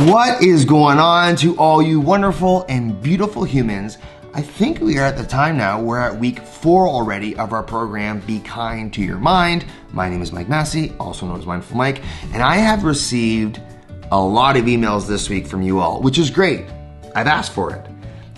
What is going on to all you wonderful and beautiful humans? I think we are at the time now, we're at week 4 already of our program, Be Kind to Your Mind. My name is Mike Massey, also known as Mindful Mike, and I have received a lot of emails this week from you all, which is great. I've asked for it.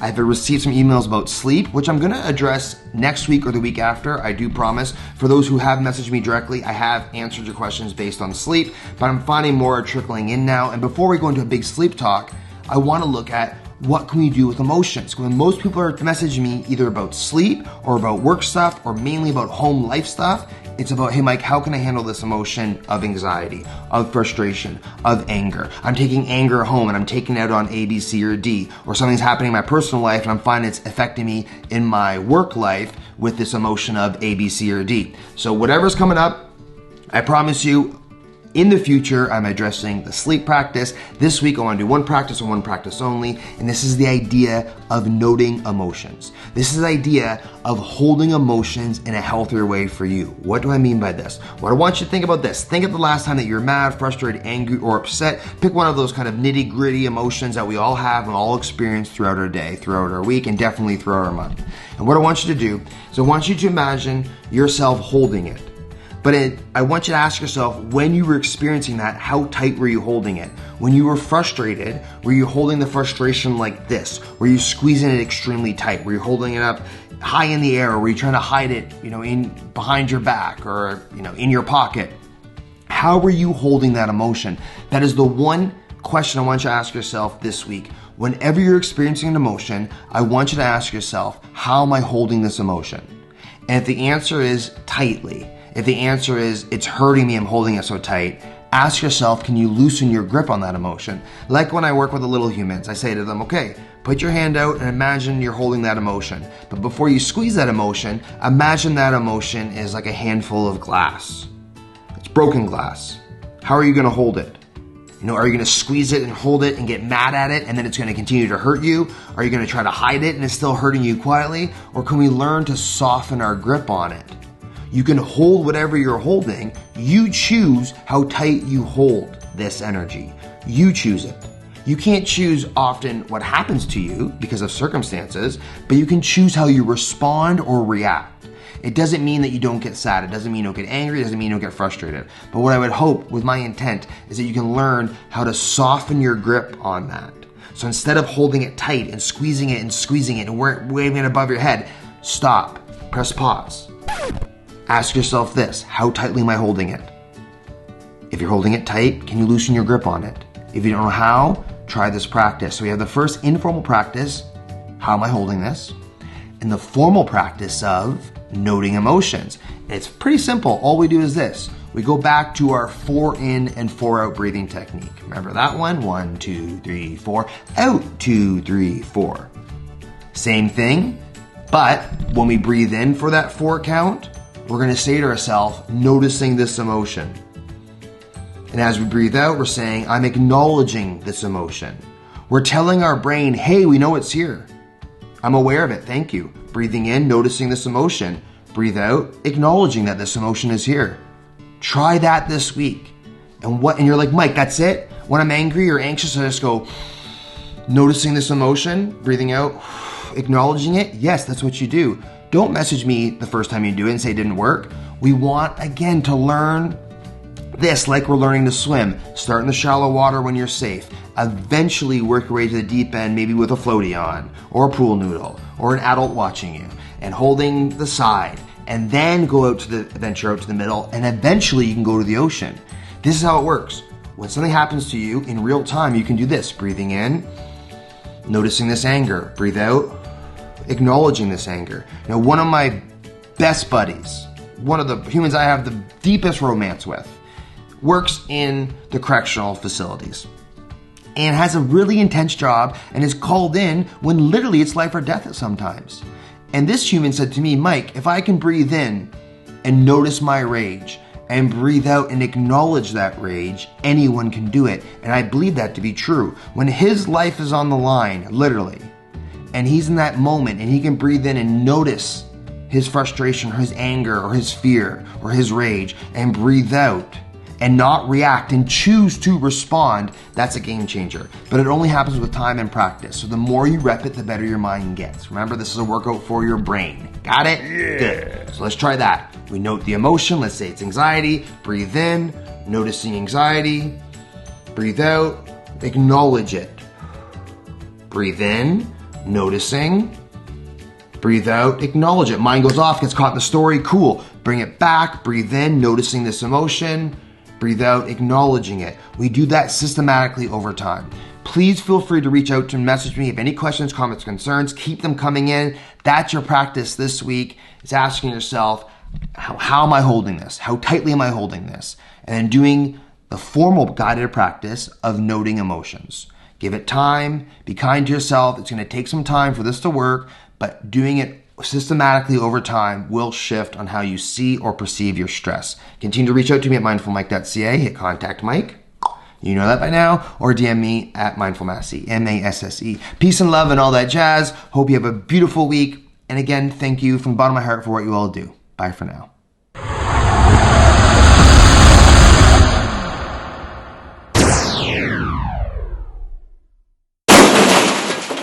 I've received some emails about sleep, which I'm going to address next week or the week after, I do promise. For those who have messaged me directly, I have answered your questions based on sleep, but I'm finding more are trickling in now. And before we go into a big sleep talk, I want to look at what can we do with emotions? When most people are messaging me either about sleep or about work stuff or mainly about home life stuff, it's about, hey Mike, how can I handle this emotion of anxiety, of frustration, of anger? I'm taking anger home and I'm taking it out on A, B, C, or D, or something's happening in my personal life and I'm finding it's affecting me in my work life with this emotion of A, B, C, or D. So whatever's coming up, I promise you, in the future, I'm addressing the sleep practice. This week, I want to do one practice and one practice only, and this is the idea of noting emotions. This is the idea of holding emotions in a healthier way for you. What do I mean by this? What I want you to think about this. Think of the last time that you're mad, frustrated, angry, or upset. Pick one of those kind of nitty-gritty emotions that we all have and all experience throughout our day, throughout our week, and definitely throughout our month. And what I want you to do is I want you to imagine yourself holding it. But I want you to ask yourself, when you were experiencing that, how tight were you holding it? When you were frustrated, were you holding the frustration like this? Were you squeezing it extremely tight? Were you holding it up high in the air? Or were you trying to hide it, in behind your back or, in your pocket? How were you holding that emotion? That is the one question I want you to ask yourself this week. Whenever you're experiencing an emotion, I want you to ask yourself, how am I holding this emotion? And if the answer is tightly, if the answer is, it's hurting me, I'm holding it so tight, ask yourself, can you loosen your grip on that emotion? Like when I work with the little humans, I say to them, okay, put your hand out and imagine you're holding that emotion. But before you squeeze that emotion, imagine that emotion is like a handful of glass. It's broken glass. How are you going to hold it? Are you going to squeeze it and hold it and get mad at it and then it's going to continue to hurt you? Are you going to try to hide it and it's still hurting you quietly? Or can we learn to soften our grip on it? You can hold whatever you're holding. You choose how tight you hold this energy. You choose it. You can't choose often what happens to you because of circumstances, but you can choose how you respond or react. It doesn't mean that you don't get sad. It doesn't mean you don't get angry. It doesn't mean you don't get frustrated. But what I would hope with my intent is that you can learn how to soften your grip on that. So instead of holding it tight and squeezing it and waving it above your head, stop, press pause. Ask yourself this, how tightly am I holding it? If you're holding it tight, can you loosen your grip on it? If you don't know how, try this practice. So we have the first informal practice, how am I holding this? And the formal practice of noting emotions. And it's pretty simple. All we do is this. We go back to our 4 in and 4 out breathing technique. Remember that one? 1, 2, 3, 4. Out, 2, 3, 4. Same thing, but when we breathe in for that 4 count, we're going to say to ourselves, noticing this emotion. And as we breathe out, we're saying, I'm acknowledging this emotion. We're telling our brain, hey, we know it's here. I'm aware of it. Thank you. Breathing in, noticing this emotion. Breathe out, acknowledging that this emotion is here. Try that this week. And you're like, Mike, that's it? When I'm angry or anxious, I just go, noticing this emotion, breathing out, acknowledging it. Yes, that's what you do. Don't message me the first time you do it and say it didn't work. We want, again, to learn this like we're learning to swim. Start in the shallow water when you're safe. Eventually work your way to the deep end, maybe with a floaty on, or a pool noodle, or an adult watching you, and holding the side. And then venture out to the middle, and eventually you can go to the ocean. This is how it works. When something happens to you in real time, you can do this. Breathing in, noticing this anger. Breathe out, acknowledging this anger. Now, one of my best buddies, one of the humans I have the deepest romance with, works in the correctional facilities and has a really intense job and is called in when literally it's life or death at sometimes. And this human said to me, Mike, if I can breathe in and notice my rage and breathe out and acknowledge that rage, anyone can do it. And I believe that to be true. When his life is on the line, literally, and he's in that moment and he can breathe in and notice his frustration or his anger or his fear or his rage and breathe out and not react and choose to respond, that's a game changer. But it only happens with time and practice. So the more you rep it, the better your mind gets. Remember, this is a workout for your brain. Got it? Yeah. Good. So let's try that. We note the emotion. Let's say it's anxiety. Breathe in, noticing anxiety. Breathe out, acknowledge it. Breathe in, noticing. Breathe out, acknowledge it. Mind goes off, gets caught in the story, cool. Bring it back, breathe in, noticing this emotion. Breathe out, acknowledging it. We do that systematically over time. Please feel free to reach out to message me if any questions, comments, concerns. Keep them coming in. That's your practice this week. It's asking yourself, how am I holding this? How tightly am I holding this? And then doing the formal guided practice of noting emotions. Give it time. Be kind to yourself. It's going to take some time for this to work, but doing it systematically over time will shift on how you see or perceive your stress. Continue to reach out to me at mindfulmike.ca. Hit contact Mike. You know that by now. Or DM me at mindfulmasse, M-A-S-S-E. Peace and love and all that jazz. Hope you have a beautiful week. And again, thank you from the bottom of my heart for what you all do. Bye for now.